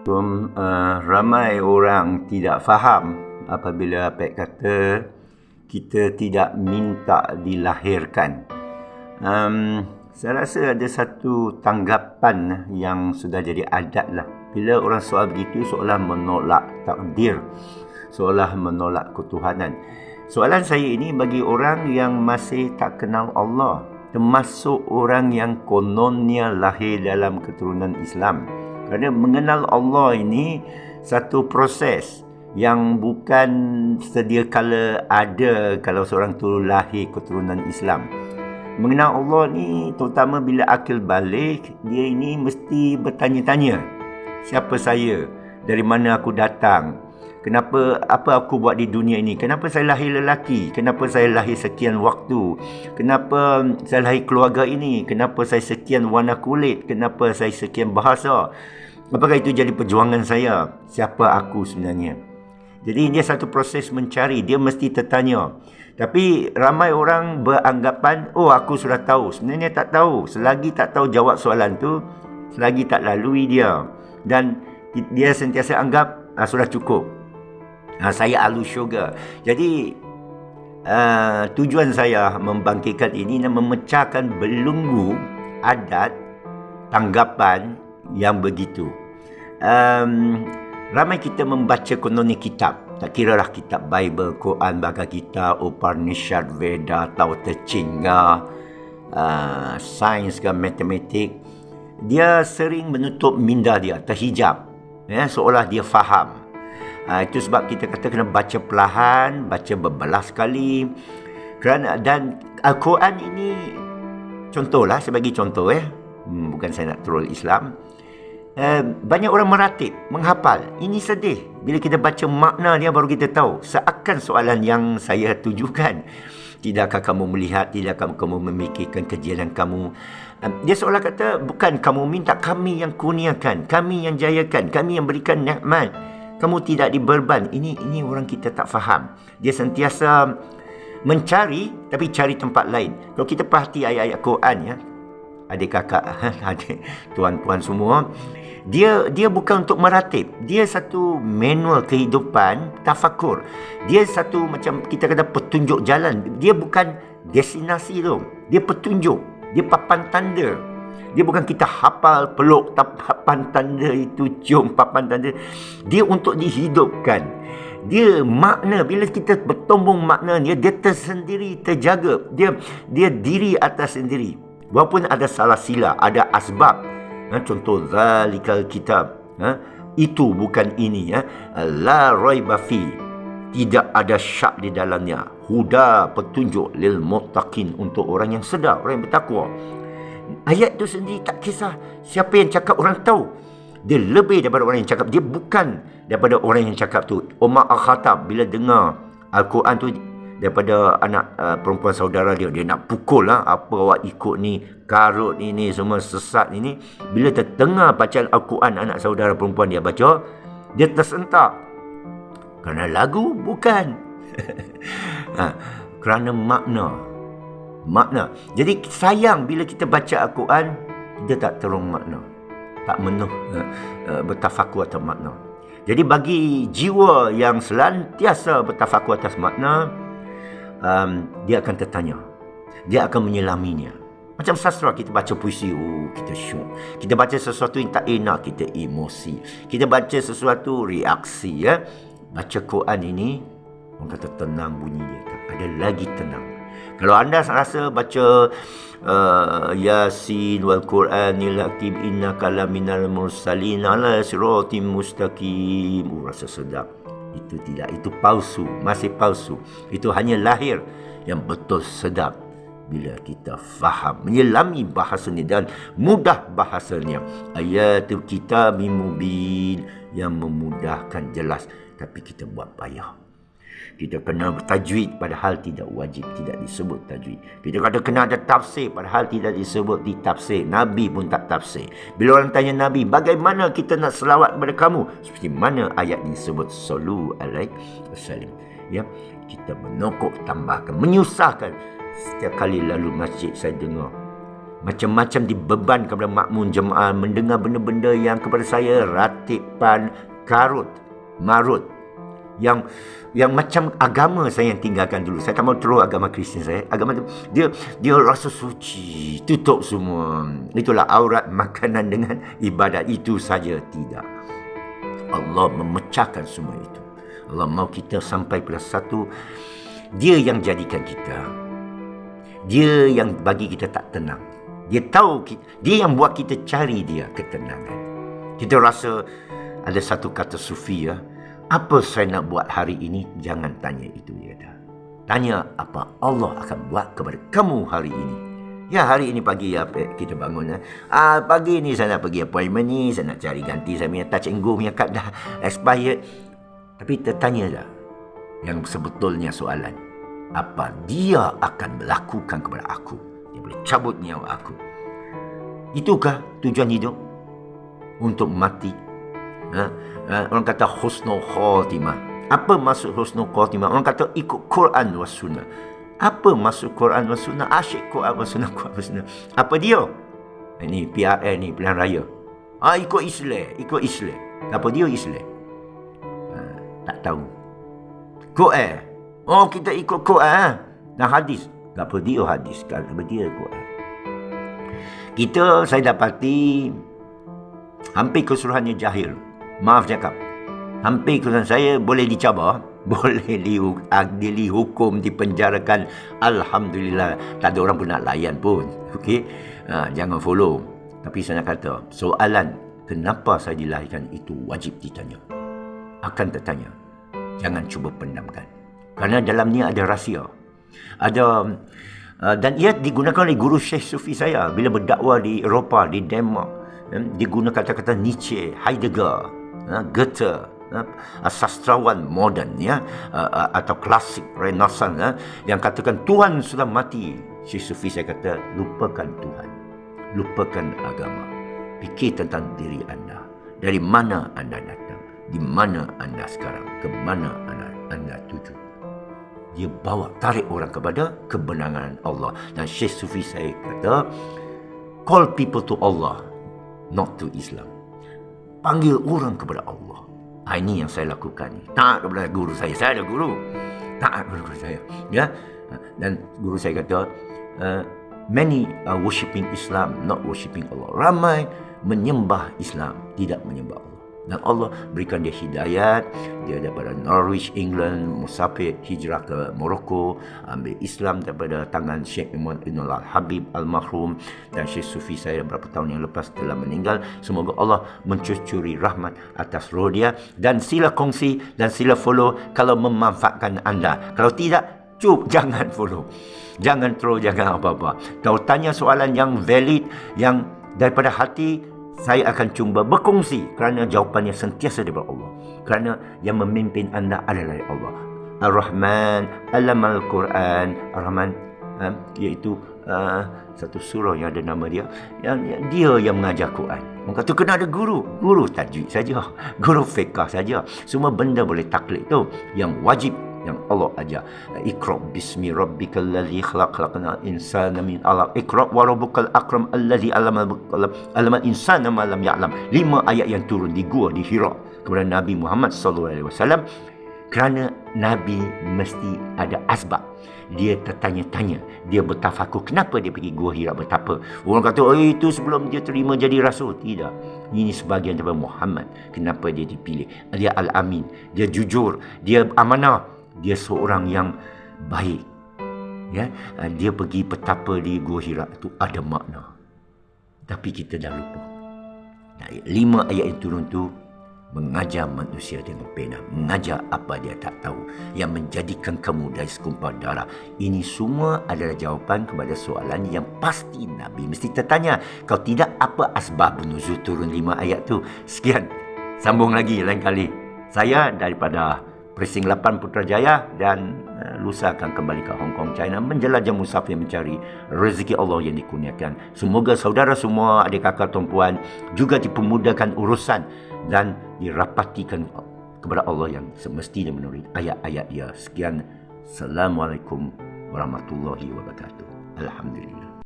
Ramai orang tidak faham apabila Pak kata kita tidak minta dilahirkan. Saya rasa ada satu tanggapan yang sudah jadi adat lah. Bila orang soal begitu seolah menolak takdir, seolah menolak ketuhanan. Soalan saya ini bagi orang yang masih tak kenal Allah, termasuk orang yang kononnya lahir dalam keturunan Islam. Kerana mengenal Allah ini satu proses yang bukan sedia kala ada kalau seorang tu lahir keturunan Islam. Mengenal Allah ni terutama bila akil balik, dia ini mesti bertanya-tanya. Siapa saya? Dari mana aku datang? Kenapa, apa aku buat di dunia ini? Kenapa saya lahir lelaki? Kenapa saya lahir sekian waktu? Kenapa saya lahir keluarga ini? Kenapa saya sekian warna kulit? Kenapa saya sekian bahasa? Apakah itu jadi perjuangan saya? Siapa aku sebenarnya? Jadi dia satu proses mencari. Dia mesti tertanya. Tapi ramai orang beranggapan, oh aku sudah tahu. Sebenarnya tak tahu. Selagi tak tahu jawab soalan tu, selagi tak lalui dia. Dan dia sentiasa anggap, sudah cukup. Saya ahli syurga. Jadi tujuan saya membangkitkan ini dan memecahkan belenggu adat tanggapan yang begitu. Ramai kita membaca kononnya kitab. Tak kiralah kitab Bible, Quran, Bhagavad Gita, Upanishad, Veda, Tao Te Ching, sains dan matematik. Dia sering menutup minda dia, terhijab, seolah dia faham. Itu sebab kita kata kena baca perlahan, baca berbelas kali. Dan Al-Quran ini, contohlah, saya bagi contoh bukan saya nak troll Islam. Banyak orang meratib, menghafal. Ini sedih. Bila kita baca makna dia baru kita tahu. Seakan soalan yang saya tujukan. Tidakkah kamu melihat, tidakkah kamu memikirkan kejayaan kamu? Dia seolah kata, bukan kamu minta, kami yang kurniakan, kami yang jayakan, kami yang berikan nikmat. Kamu tidak diberban. Ini orang kita tak faham. Dia sentiasa mencari, tapi cari tempat lain. Kalau kita perhati ayat-ayat Quran, adik kakak, adik tuan-puan semua, dia bukan untuk meratib. Dia satu manual kehidupan, tafakur. Dia satu macam kita kata petunjuk jalan. Dia bukan destinasi tu. Dia petunjuk. Dia papan tanda. Dia bukan kita hafal, peluk papan tanda itu, cium papan tanda. Dia untuk dihidupkan. Dia makna, bila kita bertombong makna dia tersendiri, terjaga. Dia diri atas sendiri. Walaupun ada salah sila, ada asbab. Contoh, zalikal kitab. Itu bukan ini. La raiba fi. Tidak ada syak di dalamnya. Huda, petunjuk lil muttaqin, untuk orang yang sedar, orang yang bertakwa. Ayat itu sendiri tak kisah siapa yang cakap, orang tahu. Dia lebih daripada orang yang cakap. Dia bukan daripada orang yang cakap tu. Umar Al-Khattab bila dengar Al-Quran tu daripada anak perempuan saudara dia, dia nak pukul apa awak ikut ni, karut ini semua sesat ini. Bila terdengar bacaan Al-Quran anak saudara perempuan dia baca, dia tersentak. Kerana lagu? Bukan. Kerana makna. Jadi sayang bila kita baca Al-Quran, dia tak terung makna, tak menuh bertafakur atas makna. Jadi bagi jiwa yang selantiasa bertafakur atas makna, dia akan tertanya, dia akan menyelaminya. Macam sastra, kita baca puisi, kita syok. Kita baca sesuatu yang tak enak, kita emosi. Kita baca sesuatu, reaksi. Baca Quran ini, orang kata tenang bunyi dia, tak ada lagi tenang. Kalau anda rasa baca Yasin wal Quranil Hakim innaka laminal mursalin ala siratim mustaqim, rasa sedap. Itu tidak, itu palsu, masih palsu. Itu hanya lahir. Yang betul sedap bila kita faham, menyelami bahasanya dan mudah bahasanya. Ayatul kitabim mubin, yang memudahkan, jelas. Tapi kita buat payah. Kita kena tajwid padahal tidak wajib, tidak disebut tajwid. Kita kata kena ada tafsir padahal tidak disebut di tafsir. Nabi pun tak tafsir. Bila orang tanya Nabi, bagaimana kita nak selawat kepada kamu? Seperti mana ayat disebut sallu alaihi wasallam. Kita menokok, tambahkan, menyusahkan. Setiap kali lalu masjid saya dengar macam-macam dibeban kepada makmum jemaah, mendengar benda-benda yang kepada saya ratipan karut marut, yang macam agama saya yang tinggalkan dulu. Saya tak mau terus agama Kristian saya. Agama tu dia rasa suci, tutup semua. Itulah aurat makanan dengan ibadat itu saja. Tidak. Allah memecahkan semua itu. Allah mahu kita sampai pada satu, dia yang jadikan kita. Dia yang bagi kita tak tenang. Dia tahu, dia yang buat kita cari dia ketenangan. Kita rasa ada satu kata sufi ya, apa saya nak buat hari ini? Jangan tanya itu, dia dah. Tanya apa Allah akan buat kepada kamu hari ini. Ya, hari ini pagi ya, kita bangun. Pagi ni saya nak pergi appointment ni, saya nak cari ganti saya punya touch and go punya kad dah expired. Tapi tertanya dah yang sebetulnya soalan, apa dia akan melakukan kepada aku? Dia boleh cabut nyawa aku. Itukah tujuan hidup? Untuk mati? Orang kata husnul khatimah. Apa maksud husnul khatimah? Orang kata ikut Quran was sunnah. Apa maksud Quran was sunnah? Asyik Quran was sunnah, Quran was sunnah. Apa dia? Ini PRN ni, pilihan raya. Ikut Islam, ikut Islam. Apa dia Islam? Tak tahu. Quran. Kita ikut Quran dan hadis. Apa dia hadis? Apa dia Quran? Saya dapati hampir keseluruhannya jahil. Maaf cakap. Hampir keseluruhan saya boleh dicabar, boleh dihukum, dipenjarakan. Alhamdulillah, tak ada orang pun nak layan pun. Okey? Jangan follow. Tapi saya nak kata, soalan kenapa saya dilahirkan itu wajib ditanya. Akan tertanya. Jangan cuba pendamkan. Kerana dalamnya ada rahsia. Dan ia digunakan oleh guru Syekh Sufi saya bila berdakwah di Eropah, di Denmark. Digunakan kata-kata Nietzsche, Heidegger, Goethe, sastrawan moden ya, atau klasik Renaissance yang katakan Tuhan sudah mati. Syekh Sufi saya kata, lupakan Tuhan, lupakan agama, fikir tentang diri anda. Dari mana anda datang, di mana anda sekarang, ke mana anda tuju. Dia tarik orang kepada kebenaran Allah. Dan Syekh Sufi saya kata, call people to Allah, not to Islam. Panggil orang kepada Allah. Ini yang saya lakukan. Taat kepada guru saya. Saya ada guru. Taat kepada guru saya. Ya? Dan guru saya kata, many are worshipping Islam, not worshipping Allah. Ramai menyembah Islam, tidak menyembah Allah. Dan Allah berikan dia hidayat. Dia daripada Norwich, England, musafir hijrah ke Morocco, ambil Islam daripada tangan Syekh Ibnul Habib Al-Mahrum. Dan Syekh Sufi saya berapa tahun yang lepas telah meninggal. Semoga Allah mencucuri rahmat atas roh dia. Dan sila kongsi dan sila follow kalau memanfaatkan anda. Kalau tidak, jangan follow. Jangan terus, jangan apa-apa. Kalau tanya soalan yang valid, yang daripada hati, saya akan cuba berkongsi kerana jawapannya sentiasa daripada Allah. Kerana yang memimpin anda adalah Allah. Ar-Rahman, Allamal Quran. Ar-Rahman, iaitu satu surah yang ada nama dia. Dia yang mengajar Quran. Orang kata kena ada guru. Guru tajwid saja. Guru fiqh saja. Semua benda boleh taklid tu. Yang wajib yang Allah ajar. Iqra bismi rabbikal ladzi khalaq, khalaqal insana min 'alaq. Iqra wa rabbukal akram alladzi 'allama insana ma lam ya'lam. 5 ayat yang turun di gua di Hira kepada Nabi Muhammad sallallahu alaihi wasallam. Kerana Nabi mesti ada asbab. Dia tertanya-tanya, dia bertafakur kenapa dia pergi gua Hira bertapa. Orang kata itu sebelum dia terima jadi rasul. Tidak. Ini sebahagian daripada Muhammad. Kenapa dia dipilih? Dia Al-Amin, dia jujur, dia amanah, dia seorang yang baik. Ya, dia pergi bertapa di Gua Hira itu ada makna. Tapi kita dah lupa. 5 ayat yang turun tu mengajar manusia dengan pena, mengajar apa dia tak tahu, yang menjadikan kamu dari segumpal darah. Ini semua adalah jawapan kepada soalan yang pasti Nabi mesti tertanya. Kalau tidak, apa asbab nuzul turun 5 ayat tu? Sekian, sambung lagi lain kali. Saya daripada Precinct 8 Putrajaya dan lusa akan kembali ke Hong Kong, China, menjelajah musafir mencari rezeki Allah yang dikurniakan. Semoga saudara semua, adik kakak tumpuan juga dipermudahkan urusan dan dirapatikan kepada Allah yang semestinya menurut ayat-ayat dia. Sekian. Assalamualaikum warahmatullahi wabarakatuh. Alhamdulillah.